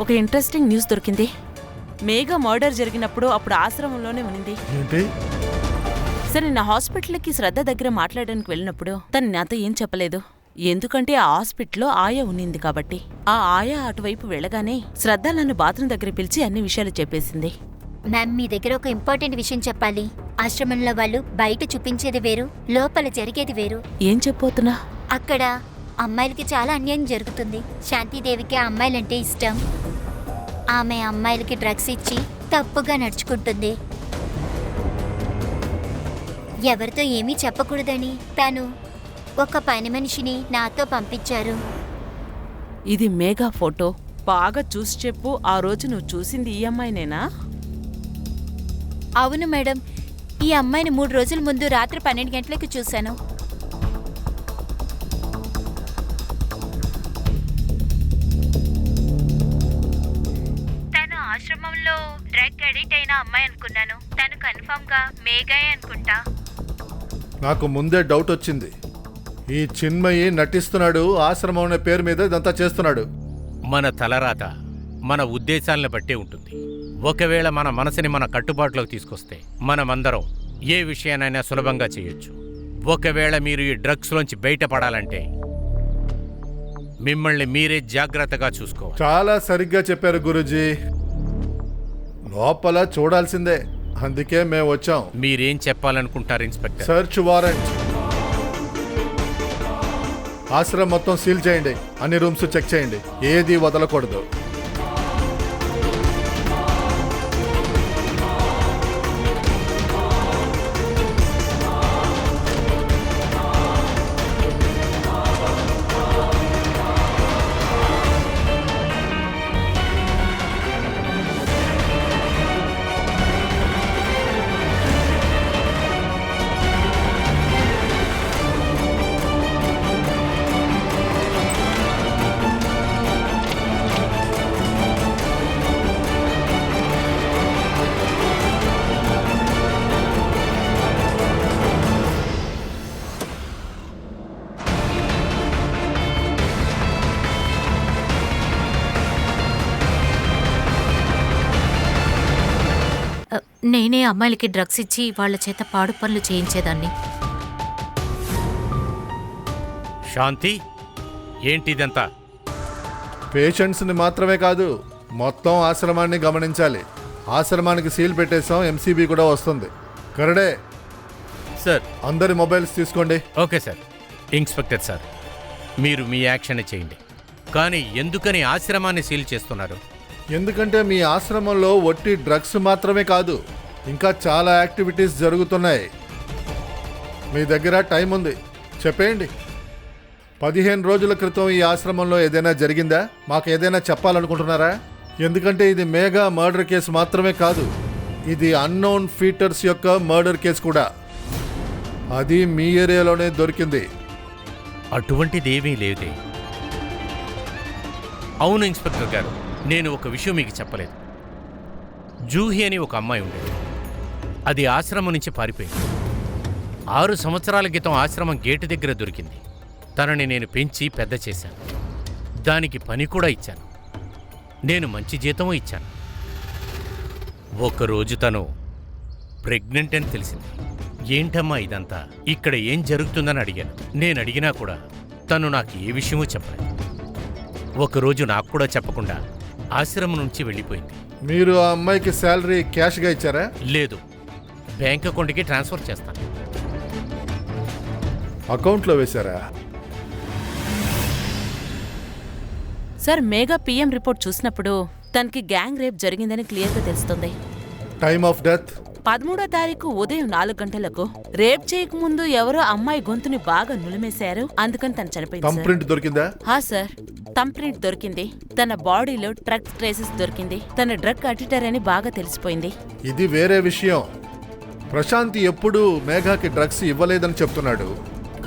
ఒక ఇంట్రెస్టింగ్ న్యూస్ దొరికింది. మేఘా మర్డర్ జరిగినప్పుడు అప్పుడు ఆశ్రమంలోనే ఉంది. ఏంటి? సార్ నిన్న హాస్పిటల్కి శ్రద్ధ దగ్గర మాట్లాడడానికి వెళ్ళినప్పుడు తను నాతో ఏం చెప్పలేదు. ఎందుకంటే ఆ హాస్పిటల్లో ఆయా ఉన్నింది కాబట్టి. ఆ ఆయా అటువైపు వెళ్ళగానే శ్రద్ధ నన్ను బాత్రూమ్ దగ్గర పిలిచి అన్ని విషయాలు చెప్పేసింది. మ్యామ్, మీ దగ్గర ఒక ఇంపార్టెంట్ విషయం చెప్పాలి. ఆశ్రమంలో వాళ్ళు బయట చూపించేది వేరు, లోపల జరిగేది వేరు. ఏం చెప్పబోతున్నా? అక్కడ అమ్మాయిలకి చాలా అన్యాయం జరుగుతుంది. శాంతిదేవికి ఆ అమ్మాయిలంటే ఇష్టం. ఆమె అమ్మాయిలకి డ్రగ్స్ ఇచ్చి తప్పుగా నడుచుకుంటుంది. ఎవరితో ఏమీ చెప్పకూడదని తను ఒక పని మనిషిని నాతో పంపించారు. ఇది మేఘా ఫోటో. బాగా చూసి చెప్పు, ఆ రోజు నువ్వు చూసింది ఈ అమ్మాయినేనా? అవును మేడం, ఈ అమ్మాయిని 3 రోజుల ముందు రాత్రి 12 గంటలకు చూశాను. తను ఆశ్రమంలో డ్రగ్ అడిక్ట్ అయిన అమ్మాయి అనుకున్నాను. తను కన్ఫర్మ్ గా మేఘాయే అనుకుంటా. నాకు ముందే డౌట్ వచ్చింది. ఈ చిన్మయి నటిస్తున్నాడు, ఆశ్రమం అనే పేరు మీద ఇదంతా చేస్తున్నాడు. మన తలరాత మన ఉద్దేశాలను బట్టే ఉంటుంది. ఒకవేళ మన మనసుని మన కట్టుబాటులోకి తీసుకొస్తే మనమందరం ఏ విషయానైనా సులభంగా చేయొచ్చు. ఒకవేళ మీరు ఈ డ్రగ్స్లోంచి బయటపడాలంటే మిమ్మల్ని మీరే జాగ్రత్తగా చూసుకోవాలి. చాలా సరిగ్గా చెప్పారు గురూజీ. లోపల చూడాల్సిందే, అందుకే మేము వచ్చాం. మీరేం చెప్పాలనుకుంటారు ఇన్స్పెక్టర్? Search warrant. ఆశ్రమం మొత్తం సీల్ చేయండి, అన్ని రూమ్స్ చెక్ చేయండి, ఏది వదలకూడదు. నేనే అమ్మాయిలకి డ్రగ్స్ ఇచ్చి వాళ్ళ చేత పాడు పనులు చేయించేదాన్ని. శాంతి, ఏంటిదంతా? పేషెంట్స్ని మాత్రమే కాదు, మొత్తం ఆశ్రమాన్ని గమనించాలి. ఆశ్రమానికి సీల్ పెట్టేసాం, ఎంసీబీ కూడా వస్తుంది. కరడే, సార్. అందరి మొబైల్స్ తీసుకోండి. Okay sir. ఇన్స్పెక్టర్ సార్, మీరు మీ యాక్షన్ చేయండి. కానీ ఎందుకని ఆశ్రమాన్ని సీల్ చేస్తున్నారు? ఎందుకంటే మీ ఆశ్రమంలో ఒట్టి డ్రగ్స్ మాత్రమే కాదు, ఇంకా చాలా యాక్టివిటీస్ జరుగుతున్నాయి. మీ దగ్గర టైం ఉంది, చెప్పేయండి. 15 రోజుల క్రితం ఈ ఆశ్రమంలో ఏదైనా జరిగిందా? మాకు ఏదైనా చెప్పాలనుకుంటున్నారా? ఎందుకంటే ఇది మేఘా మర్డర్ కేసు మాత్రమే కాదు, ఇది అన్నోన్ ఫీటర్స్ యొక్క మర్డర్ కేసు కూడా. అది మీ ఏరియాలోనే దొరికింది. అటువంటిదేమీ లేదే. అవును ఇన్స్పెక్టర్ గారు, నేను ఒక విషయం మీకు చెప్పలేదు. జూహి అని ఒక అమ్మాయి ఉండేది. అది ఆశ్రమం నుంచి పారిపోయింది. 6 సంవత్సరాల క్రితం ఆశ్రమం గేటు దగ్గర దొరికింది. తనని నేను పెంచి పెద్ద చేశాను. దానికి పని కూడా ఇచ్చాను. నేను మంచి జీతమూ ఇచ్చాను. ఒకరోజు తను ప్రెగ్నెంట్ అని తెలిసింది. ఏంటమ్మా ఇదంతా, ఇక్కడ ఏం జరుగుతుందని అడిగాను. నేను అడిగినా కూడా తను నాకు ఏ విషయమూ చెప్పలేదు. ఒకరోజు నాకు కూడా చెప్పకుండా ఆశ్రమం నుంచి వెళ్ళిపోయింది. మీరు ఆ అమ్మాయికి శాలరీ క్యాష్గా ఇచ్చారా? లేదు, బ్యాంక్ అకౌంట్కి ట్రాన్స్ఫర్ చేస్తాను. అకౌంట్లో వేశారా? సార్, మేఘా పిఎం రిపోర్ట్ చూసినప్పుడు తనకి గ్యాంగ్ రేప్ జరిగిందని క్లియర్గా తెలుస్తుంది. టైమ్ ఆఫ్ డెత్ 13వ తారీఖు ఉదయం 4 గంటలకు. రేప్ చేయకముందు ఎవరో అమ్మాయి గొంతుని బాగా నులిమేశారు, అందుకని తను చనిపోయింది. థంబ్ ప్రింట్ దొరికిందా? సార్, థంబ్ ప్రింట్ దొరికింది. తన బాడీలో డ్రగ్ ట్రేసెస్ దొరికింది. తన డ్రగ్ అడిటర్ అని బాగా తెలిసిపోయింది. ఇది వేరే విషయం. ప్రశాంతి ఎప్పుడూ మేఘాకి డ్రగ్స్ ఇవ్వలేదని చెప్తున్నాడు,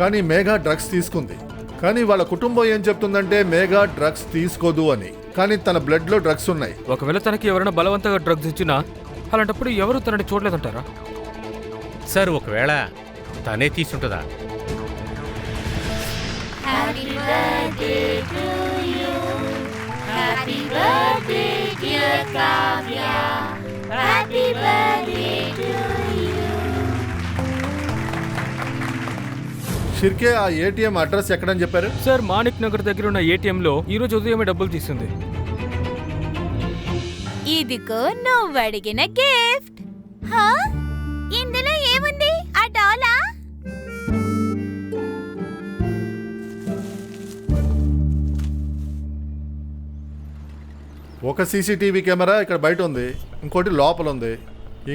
కానీ మేఘా డ్రగ్స్ తీసుకుంది. కానీ వాళ్ళ కుటుంబం ఏం చెప్తుందంటే మేఘా డ్రగ్స్ తీసుకోదు అని. కానీ తన బ్లడ్లో డ్రగ్స్ ఉన్నాయి. ఒకవేళ తనకి ఎవరైనా బలవంతంగా డ్రగ్స్ ఇచ్చినా అలాంటప్పుడు ఎవరు తనని చూడలేదంటారా? సార్, ఒకవేళ తనే తీసుంటుందా? షిర్కే, ఆ ఏటీఎం అడ్రస్ ఎక్కడని చెప్పారు? సార్, మాణిక్ నగర్ దగ్గర ఉన్న ఏటీఎంలో ఈరోజు ఉదయమే డబ్బులు తీసింది. ఇదిగో నువ్వు అడిగిన గిఫ్ట్. ఇందులో ఏముంది? ఆ డాలా? ఒక సీసీటీవీ కెమెరా ఇక్కడ బయట ఉంది, ఇంకోటి లోపల ఉంది.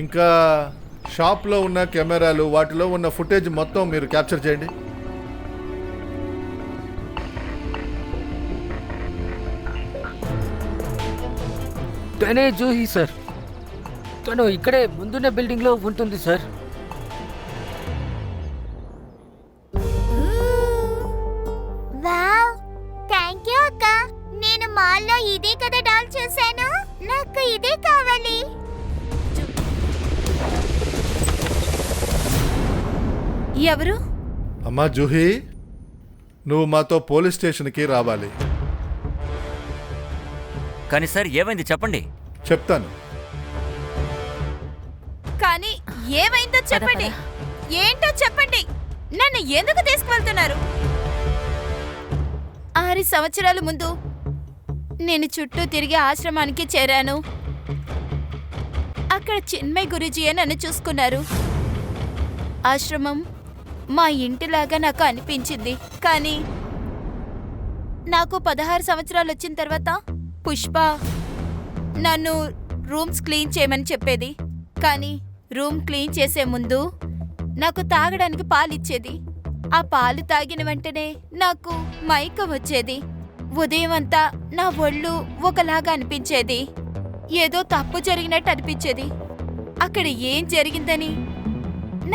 ఇంకా షాప్లో ఉన్న కెమెరాలు, వాటిలో ఉన్న ఫుటేజ్ మొత్తం మీరు క్యాప్చర్ చేయండి. తనే జూహి సార్. తను ఇక్కడే ముందున్న బిల్డింగ్లో ఉంటుంది సార్. వావ్, థ్యాంక్ యూ అక్క. నేను మాల్లో ఇదే కదా డాల్ చూశాను, నాకు ఇదే కావాలి. ఎవరు? అమ్మా జూహి, నువ్వు మాతో పోలీస్ స్టేషన్కి రావాలి. కానీ సార్, ఏమైంది చెప్పండి. చెప్తాను. కానీ ఏమైందో చెప్పండి. ఏంటో చెప్పండి. నన్ను ఎందుకు తీసుకువెళ్తున్నారు? 6 సంవత్సరాల ముందు నేను చుట్టూ తిరిగి ఆశ్రమానికి చేరాను. అక్కడ చిన్మయ్ గురూజీయే నన్ను చూసుకున్నారు. ఆశ్రమం మా ఇంటిలాగా నాకు అనిపించింది. కానీ నాకు 16 సంవత్సరాలు వచ్చిన తర్వాత పుష్ప నన్ను రూమ్స్ క్లీన్ చేయమని చెప్పేది. కానీ రూమ్ క్లీన్ చేసే ముందు నాకు తాగడానికి పాలిచ్చేది. ఆ పాలు తాగిన వెంటనే నాకు మైకం వచ్చేది. ఉదయం అంతా నా ఒళ్ళు ఒకలాగా అనిపించేది. ఏదో తప్పు జరిగినట్టు అనిపించేది. అక్కడ ఏం జరిగిందని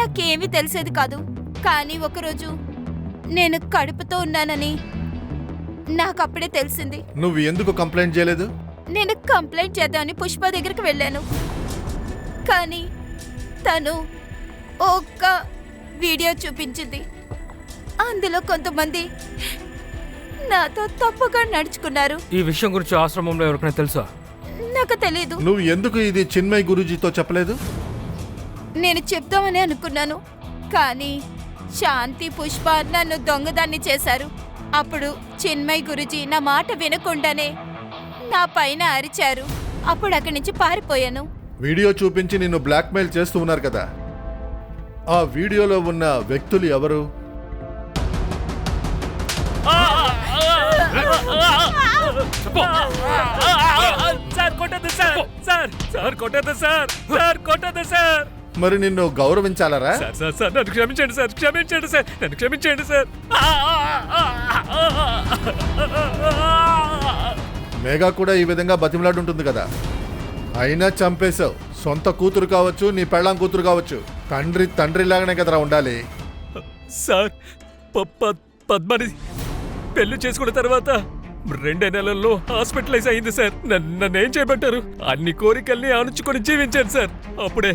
నాకేమీ తెలిసేది కాదు. కానీ ఒకరోజు నేను కడుపుతో ఉన్నానని నాకప్పుడే తెలిసింది. నువ్వు ఎందుకు కంప్లైంట్ చేయలేదు? నేను కంప్లైంట్ చేద్దామని పుష్ప దగ్గరికి వెళ్ళాను. కానీ తను ఒక్క వీడియో చూపించింది. అందులో కొంతమంది నాతో తప్పుగా నడుచుకున్నారు. ఈ విషయం గురించి ఆశ్రమంలో ఎవరికైనా తెలుసా? నాకు తెలీదు. నువ్వు ఎందుకు ఇది చిన్మయ్ గురూజీతో చెప్పలేదు? నేను చెప్తామని అనుకున్నాను, కానీ శాంతి పుష్ప నన్ను దొంగదాన్ని చేశారు. అప్పుడు చిన్మయ్ గురుజీ నా మాట వినకుండానే నా పైన అరిచారు. అప్పుడు అక్కడి నుంచి పారిపోయాను. వీడియో చూపించి నిన్ను బ్లాక్మెయిల్ చేస్తూ ఉన్నారు కదా, ఆ వీడియోలో ఉన్న వ్యక్తులు ఎవరు? సార్ కొట్టదు సార్, సార్ సార్ కొట్టదు సార్, సార్ కొట్టదు సార్. మరి నిన్ను గౌరవించాలరా? సార్ సార్ సార్ నన్ను క్షమించండి సార్, క్షమించండి సార్, నన్ను క్షమించండి సార్. మేఘా కూడా ఈ విధంగా బతిమలాడుంటుంది కదా, అయినా చంపేశావు. సొంత కూతురు కావచ్చు, నీ పెళ్ళాం కూతురు కావచ్చు, తండ్రిలాగానే కదరా ఉండాలి. సార్ పద్మని పెళ్లి చేసుకున్న తర్వాత 2 నెలల్లో హాస్పిటలైజ్ అయింది సార్. నన్నేం చేయమంటారు? అన్ని కోరికల్ని అణుచుకొని జీవించాను సార్. అప్పుడే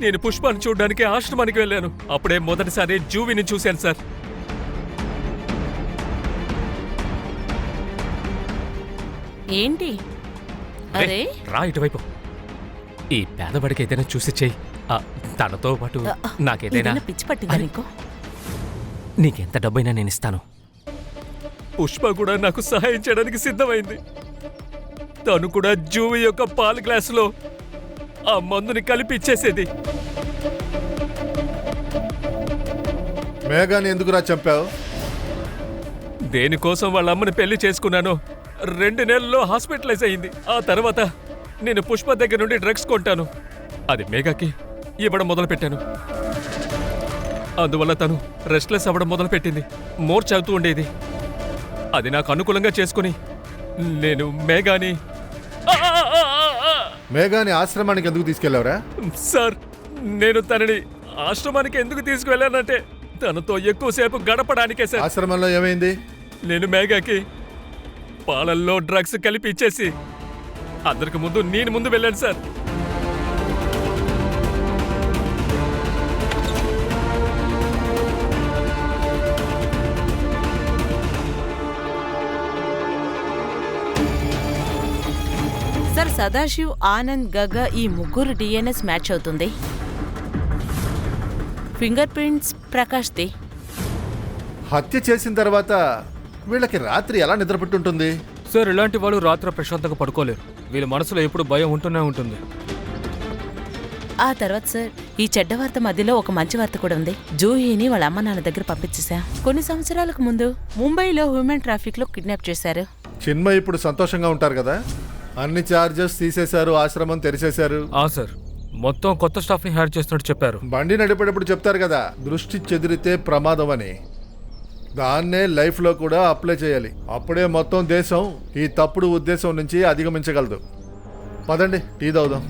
నేను పుష్పాన్ని చూడడానికి ఆశ్రమానికి వెళ్ళాను. అప్పుడే మొదటిసారి జూవిని చూశాను సార్. ఏంటి? అరే రా ఇటువైపు. ఈ పేదవాడికి ఏదైనా చూసి చెయ్యి. తనతో పాటు నాకేదైనా పిచ్చి పట్టిందా నీకు? నీకెంత డబ్బైనా నేను ఇస్తాను. పుష్ప కూడా నాకు సహాయం చేయడానికి సిద్ధమైంది. తను కూడా జూవి యొక్క పాలు గ్లాసులో ఆ మందుని కలిపి ఇచ్చేసేది. మేఘాని ఎందుకురా చంపావు? దేనికోసం వాళ్ళ అమ్మని పెళ్లి చేసుకున్నాను. 2 నెలల్లో హాస్పిటలైజ్ అయింది. ఆ తర్వాత నేను పుష్ప దగ్గర నుండి డ్రగ్స్ కొంటాను. అది మేఘాకి ఇవ్వడం మొదలుపెట్టాను. అందువల్ల తను రెస్ట్లెస్ అవ్వడం మొదలుపెట్టింది. మోర్చ్ అవుతూ ఉండేది. అది నాకు అనుకూలంగా చేసుకుని నేను మేఘాని ఆశ్రమానికి ఎందుకు తీసుకెళ్లావురా? సార్, నేను తనని ఆశ్రమానికి ఎందుకు తీసుకువెళ్ళానంటే తనతో ఎక్కువసేపు గడపడానికే సార్. ఆశ్రమంలో ఏమైంది? నేను మేఘాకి పాలల్లో డ్రగ్స్ కలిపి ఇచ్చేసి అందరికి ముందు నేను ముందు వెళ్ళాను సార్. సార్, సదాశివ్, ఆనంద్, గగ ఈ ముగ్గురు డిఎన్ఎస్ మ్యాచ్ అవుతుంది. ఫింగర్ ప్రింట్స్ ప్రకాష్ది. హత్య చేసిన తర్వాత వీళ్ళకి రాత్రి ఎలా నిద్రపట్టుంటుంది? సార్, ఇలాంటి వాళ్ళు రాత్రి ప్రశాంతంగా పడుకోలేరు. వీళ్ళ మనసులో ఎప్పుడు భయం ఉంటూనే ఉంటుంది. ఆ తర్వాత సార్, ఈ చెడ్డ వార్త మధ్యలో ఒక మంచి వార్త కూడా ఉంది. జూహీని వాళ్ళ అమ్మ నాన్న దగ్గర పంపించేశా. కొన్ని సంవత్సరాలకు ముందు ముంబైలో హ్యూమన్ ట్రాఫిక్ లో కిడ్నాప్ చేశారు. చిన్మయ్ ఇప్పుడు సంతోషంగా ఉంటారు కదా? అన్ని చార్జెస్ తీసేశారు, ఆశ్రమం తెరిచేశారు. సార్, మొత్తం కొత్త స్టాఫ్ ని హైర్ చేస్తున్నట్టు చెప్పారు. బండి నడిపేటప్పుడు చెప్తారు కదా, దృష్టి చెదిరితే ప్రమాదం అని. దాన్నే లైఫ్లో కూడా అప్లై చేయాలి. అప్పుడే మొత్తం దేశం ఈ తప్పుడు ఉద్దేశం నుంచి అధిగమించగలదు. పదండి, టీ తాగుదాం.